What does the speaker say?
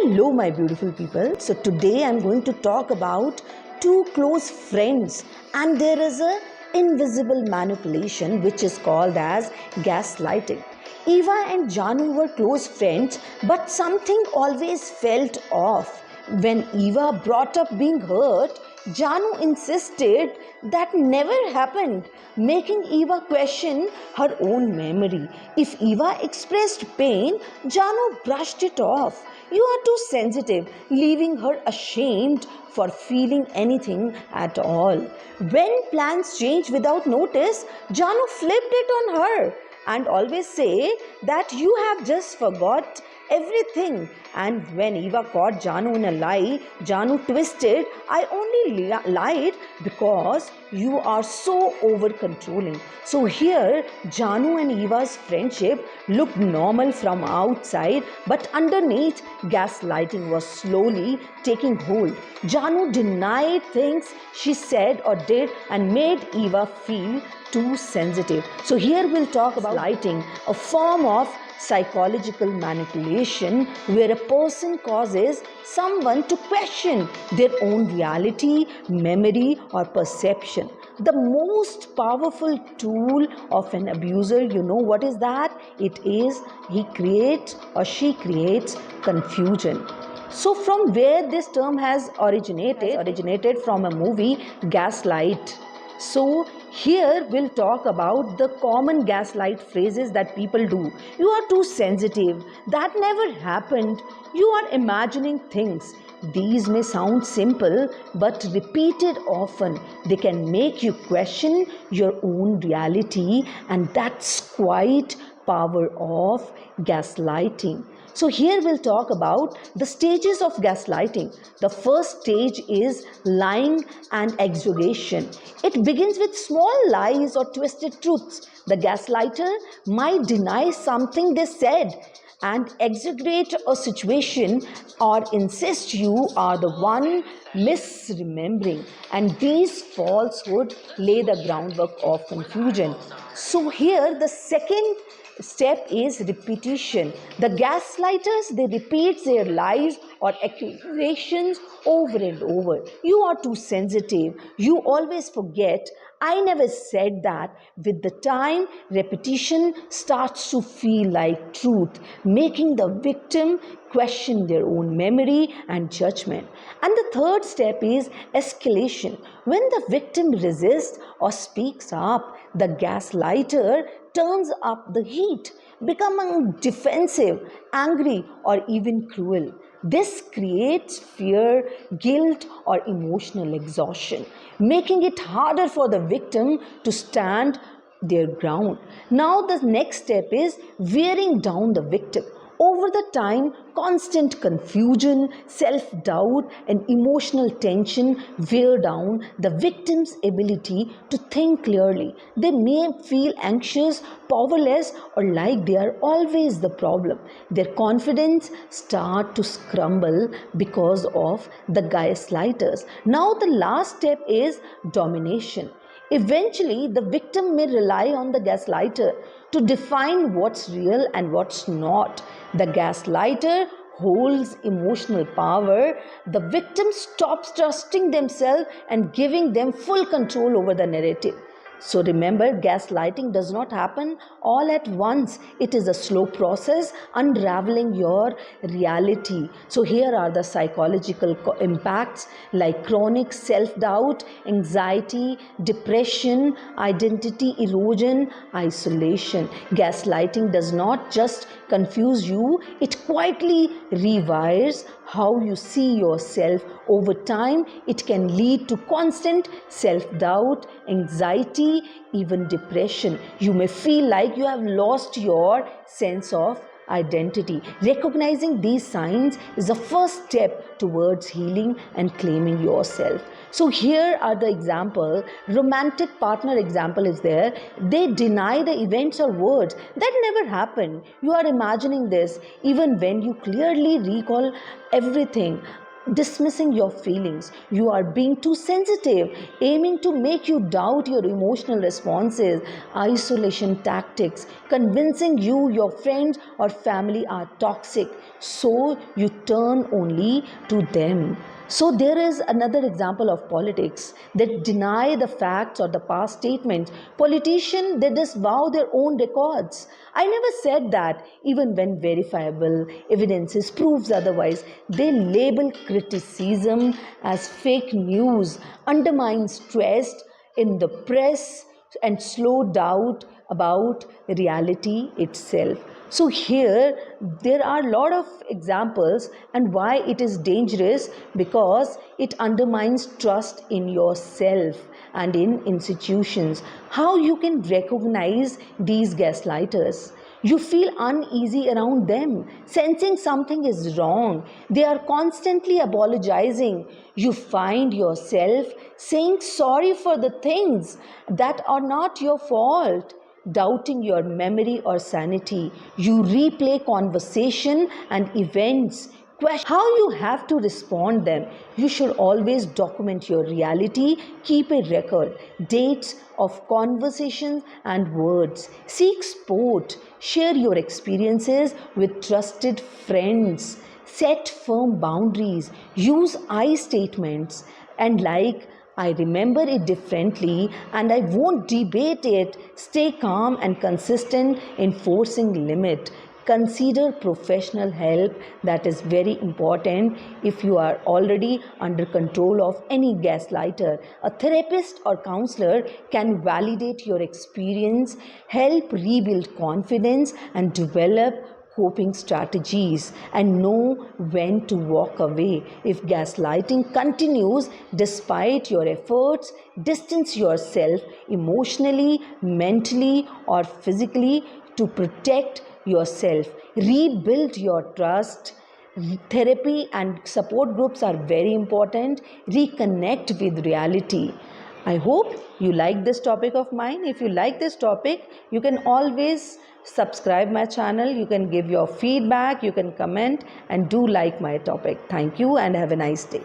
Hello my beautiful people. So today I'm going to talk about two close friends, and there is a invisible manipulation which is called as gaslighting. Eva and Janu were close friends, but something always felt off. When Eva brought up being hurt, Janu insisted that never happened, making Eva question her own memory. If Eva expressed pain, Janu brushed it off. You are too sensitive, leaving her ashamed for feeling anything at all. When plans change without notice, Janu flipped it on her and always say that you have just forgot everything. And when Eva caught Janu in a lie, Janu twisted, I only lied because you are so over controlling. So here Janu and Eva's friendship looked normal from outside, but underneath gaslighting was slowly taking hold. Janu denied things she said or did and made Eva feel too sensitive. So here we'll talk about lighting, a form of psychological manipulation where a person causes someone to question their own reality, memory, or perception. The most powerful tool of an abuser, you know what is that? It is he creates or she creates confusion. So from where this term has originated from a movie, Gaslight. So here we'll talk about the common gaslight phrases that people do. You are too sensitive. That never happened. You are imagining things. These may sound simple, but repeated often, they can make you question your own reality, and that's quite power of gaslighting. So here we'll talk about the stages of gaslighting. The first stage is lying and exaggeration. It begins with small lies or twisted truths. The gaslighter might deny something they said and exaggerate a situation or insist you are the one misremembering, and these falsehoods lay the groundwork of confusion. So here the second step is repetition. The gaslighters, they repeat their lies or accusations over and over. You are too sensitive. You always forget. I never said that. With the time, repetition starts to feel like truth, making the victim question their own memory and judgment. And the third step is escalation. When the victim resists or speaks up, the gaslighter turns up the heat, becoming defensive, angry, or even cruel. This creates fear, guilt, or emotional exhaustion, making it harder for the victim to stand their ground. Now, the next step is wearing down the victim. Over the time, constant confusion, self-doubt, and emotional tension wear down the victim's ability to think clearly. They may feel anxious, powerless, or like they are always the problem. Their confidence starts to crumble because of the gaslighters. Now the last step is domination. Eventually, the victim may rely on the gaslighter to define what's real and what's not. The gaslighter holds emotional power. The victim stops trusting themselves and giving them full control over the narrative. So remember, gaslighting does not happen all at once. It is a slow process unraveling your reality. So here are the psychological impacts like chronic self-doubt, anxiety, depression, identity erosion, isolation. Gaslighting does not just confuse you, it quietly rewires how you see yourself. Over time, it can lead to constant self-doubt, anxiety, even depression. You may feel like you have lost your sense of identity. Recognizing these signs is the first step towards healing and claiming yourself. So here are the example. Romantic partner example is there. They deny the events or words that never happened. You are imagining this even when you clearly recall everything. dismissing your feelings. You are being too sensitive, aiming to make you doubt your emotional responses, isolation tactics, convincing you your friends or family are toxic, so you turn only to them. So there is another example of politics that deny the facts or the past statements. Politicians, they disavow their own records. I never said that, even when verifiable evidences proves otherwise. They label criticism as fake news, undermines trust in the press, and slow doubt about reality itself. So here there are a lot of examples, and why it is dangerous, because it undermines trust in yourself and in institutions. How you can recognize these gaslighters? You feel uneasy around them, sensing something is wrong. They are constantly apologizing. You find yourself saying sorry for the things that are not your fault, doubting your memory or sanity. You replay conversation and events, question how you have to respond them. You should always document your reality, keep a record, dates of conversations and words. Seek support, share your experiences with trusted friends, set firm boundaries, use I statements, and like I remember it differently and I won't debate it. Stay calm and consistent in forcing limit. Consider professional help, that is very important. If you are already under control of any gaslighter, a therapist or counselor can validate your experience, help rebuild confidence, and develop coping strategies, and know when to walk away. If gaslighting continues despite your efforts, distance yourself emotionally, mentally, or physically to protect yourself. Rebuild your trust. Therapy and support groups are very important. Reconnect with reality. I hope you like this topic of mine. If you like this topic, you can always subscribe my channel. You can give your feedback, you can comment, and do like my topic. Thank you and have a nice day.